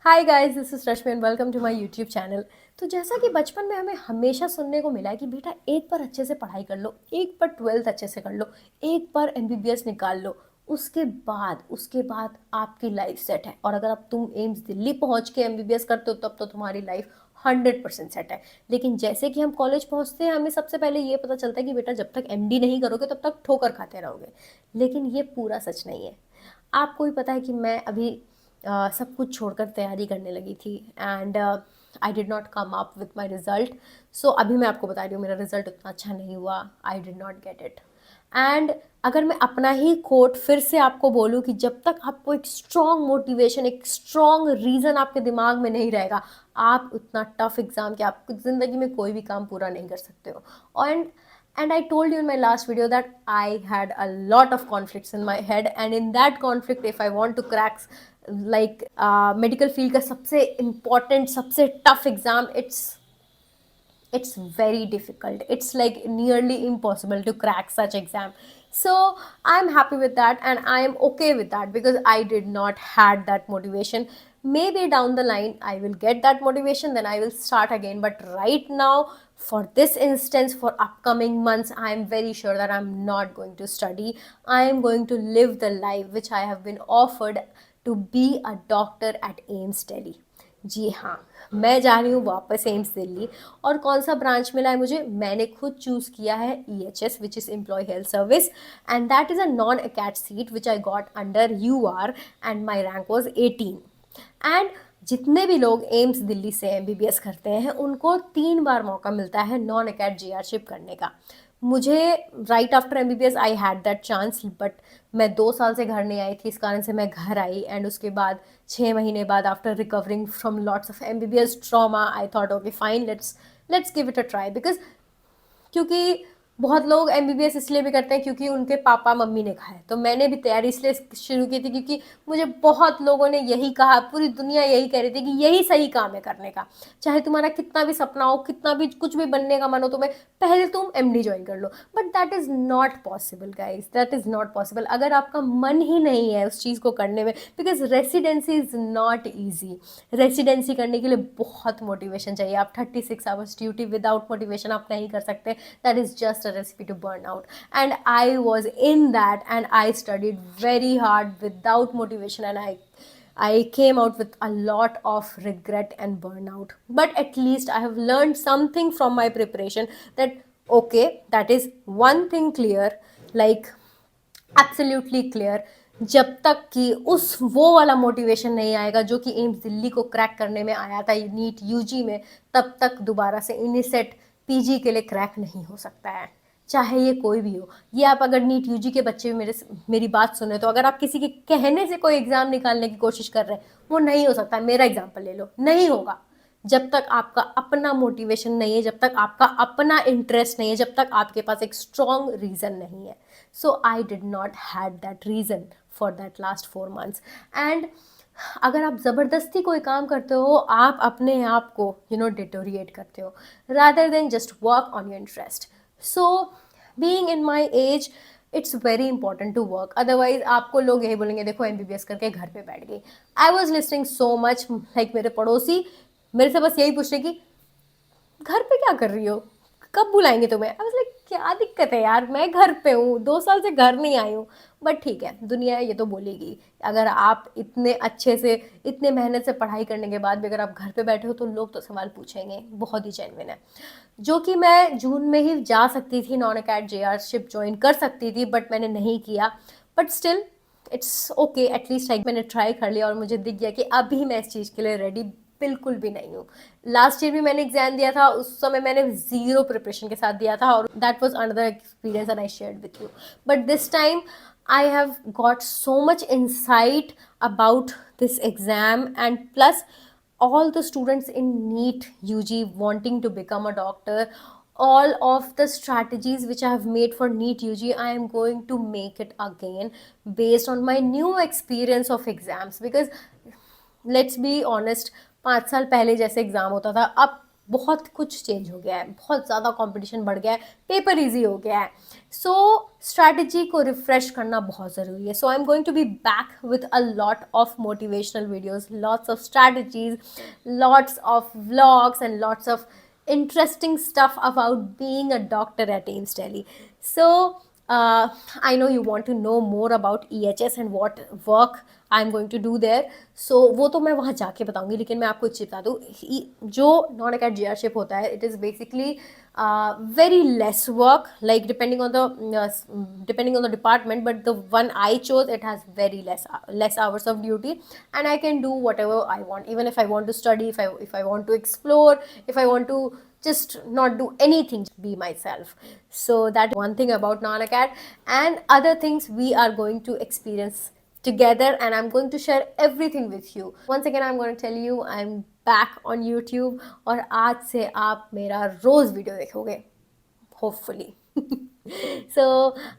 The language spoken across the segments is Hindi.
Hi guys, this is Rashmi and welcome to my YouTube channel. तो जैसा कि बचपन में हमें हमेशा सुनने को मिला है कि बेटा एक बार अच्छे से पढ़ाई कर लो, एक बार ट्वेल्थ अच्छे से कर लो, एक बार एमबीबीएस निकाल लो, उसके बाद आपकी लाइफ सेट है। और अगर अब तुम एम्स दिल्ली पहुंच के एमबीबीएस करते हो तब तो तुम्हारी लाइफ 100% सेट है। लेकिन जैसे कि हम कॉलेज पहुंचते हैं हमें सबसे पहले ये पता चलता है कि बेटा जब तक एमडी नहीं करोगे तब तक ठोकर खाते रहोगे। लेकिन ये पूरा सच नहीं है। आपको भी पता है कि मैं अभी सब कुछ छोड़कर तैयारी करने लगी थी and I did not come up with my result. So अभी मैं आपको बता रही हूँ मेरा रिज़ल्ट उतना अच्छा नहीं हुआ। आई did not get it. And अगर मैं अपना ही कोट फिर से आपको बोलूँ कि जब तक आपको एक स्ट्रॉन्ग मोटिवेशन, एक स्ट्रॉन्ग रीज़न आपके दिमाग में नहीं रहेगा, आप उतना टफ एग्ज़ाम कि आप ज़िंदगी में कोई भी काम पूरा नहीं कर सकते हो। And I told you in my last video that I had a lot of conflicts in my head, and in that conflict if I want to crack like medical field का सबसे important, सबसे tough exam, it's very difficult. It's like nearly impossible to crack such exam. So I'm happy with that and I am okay with that because I did not had that motivation. Maybe down the line I will get that motivation, then I will start again. But right now, for this instance, for upcoming months, I am very sure that I'm not going to study. I am going to live the life which I have been offered, to be a doctor at AIMS Delhi. जी हाँ, मैं जा रही हूँ वापस एम्स दिल्ली। और कौन सा ब्रांच मिला है मुझे, मैंने खुद चूज़ किया है EHS, which is employ health service, and that is a non अकैट seat which I got under UR and my rank was 18। And जितने भी लोग एम्स दिल्ली से MBBS करते हैं उनको 3 बार मौका मिलता है नॉन अकैट JR करने का। मुझे right after MBBS I had that chance, but मैं 2 साल से घर नहीं आई थी, इस कारण से मैं घर आई। एंड उसके बाद 6 महीने बाद, after recovering from lots of MBBS trauma, I thought okay fine, let's give it a try. Because क्योंकि बहुत लोग MBBS इसलिए भी करते हैं क्योंकि उनके पापा मम्मी ने कहा है। तो मैंने भी तैयारी इसलिए शुरू की थी क्योंकि मुझे बहुत लोगों ने यही कहा, पूरी दुनिया यही कह रही थी कि यही सही काम है करने का। चाहे तुम्हारा कितना भी सपना हो, कितना भी कुछ भी बनने का मन हो तुम्हें, पहले तुम MD ज्वाइन कर लो। But that is not possible guys, that is not possible अगर आपका मन ही नहीं है उस चीज़ को करने में। Because residency is not easy. Residency करने के लिए बहुत मोटिवेशन चाहिए। आप 36 आवर्स ड्यूटी विदाउट मोटिवेशन आप नहीं कर सकते। That is just a recipe to burn out. And I was in that and I studied very hard without motivation, and I came out with a lot of regret and burnout. But at least I have learned something from my preparation, that okay, that is one thing clear, like absolutely clear. जब तक कि उस वो वाला मोटिवेशन नहीं आएगा जो कि एम्स दिल्ली को क्रैक करने में आया था नीट यूजी में, तब तक दोबारा से इनिसेट पीजी के लिए क्रैक नहीं हो सकता है, चाहे ये कोई भी हो। ये आप अगर नीट यूजी के बच्चे मेरी बात सुने, तो अगर आप किसी के कहने से कोई एग्ज़ाम निकालने की कोशिश कर रहे हैं, वो नहीं हो सकता। मेरा एग्जाम्पल ले लो, नहीं होगा। जब तक आपका अपना मोटिवेशन नहीं है, जब तक आपका अपना इंटरेस्ट नहीं है, जब तक आपके पास एक स्ट्रॉन्ग रीज़न नहीं है। So I did not had that reason for that last 4 months. And अगर आप ज़बरदस्ती कोई काम करते हो, आप अपने आप को डिटोरिएट करते हो, rather than just work on your interest. So being in my age, it's very important to work. Otherwise आपको लोग यही बोलेंगे, देखो MBBS करके घर पे बैठ गई। I was listening so much, like मेरे पड़ोसी मेरे से बस यही पूछ रहे कि घर पे क्या कर रही हो, कब बुलाएंगे तुम्हें। आई वाज लाइक क्या दिक्कत है यार, मैं घर पे हूँ, 2 साल से घर नहीं आई हूँ। बट ठीक है, दुनिया ये तो बोलेगी। अगर आप इतने अच्छे से, इतने मेहनत से पढ़ाई करने के बाद भी अगर आप घर पे बैठे हो तो लोग तो सवाल पूछेंगे, बहुत ही जेन्युइन है। जो कि मैं जून में ही जा सकती थी, नॉन अकैड JR ज्वाइन कर सकती थी, बट मैंने नहीं किया। But still it's okay, at least मैंने ट्राई कर लिया और मुझे दिख गया कि अभी मैं इस चीज़ के लिए रेडी बिल्कुल भी नहीं हूँ। लास्ट ईयर भी मैंने एग्जाम दिया था, उस समय मैंने ज़ीरो प्रिपरेशन के साथ दिया था, और that was another experience and I shared with you. But this time I have got so much insight about this exam, and plus all the students in NEET UG wanting to become a doctor, all of the strategies which I have made for NEET UG, I am going to make it again based on my new experience of exams. Because let's be honest, 5 साल पहले जैसे एग्ज़ाम होता था, अब बहुत कुछ चेंज हो गया है, बहुत ज़्यादा कंपटीशन बढ़ गया है, पेपर इजी हो गया है। सो स्ट्रैटेजी को रिफ्रेश करना बहुत ज़रूरी है। So I am going to be back with a lot of motivational videos, lots of strategies, lots of vlogs and lots of interesting stuff about being a doctor at AIMS Delhi. So I know you want to know more about EHS and what work I'm going to do there. So वो तो मैं वहाँ जाके बताऊंगी, लेकिन मैं आपको एक चीज़ बता दूँ, जो नॉन अकेड जीआरशिप होता है, it is basically very less work, like depending on the department, but the one I chose, it has very less hours of duty, and I can do whatever I want, even if I want to study, if I want to explore, if I want to just not do anything, just be myself. So that one thing about non-acad, and other things we are going to experience together, and I'm going to share everything with you. Once again, I'm going to tell you, I'm back on YouTube, और आज से आप मेरा रोज वीडियो देखोगे, होपफुली। सो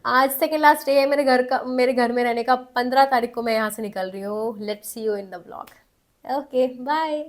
आज सेकेंड लास्ट डे है मेरे घर में रहने का। 15 तारीख को मैं यहाँ से निकल रही हूँ। Let's see you in the vlog. Okay, bye.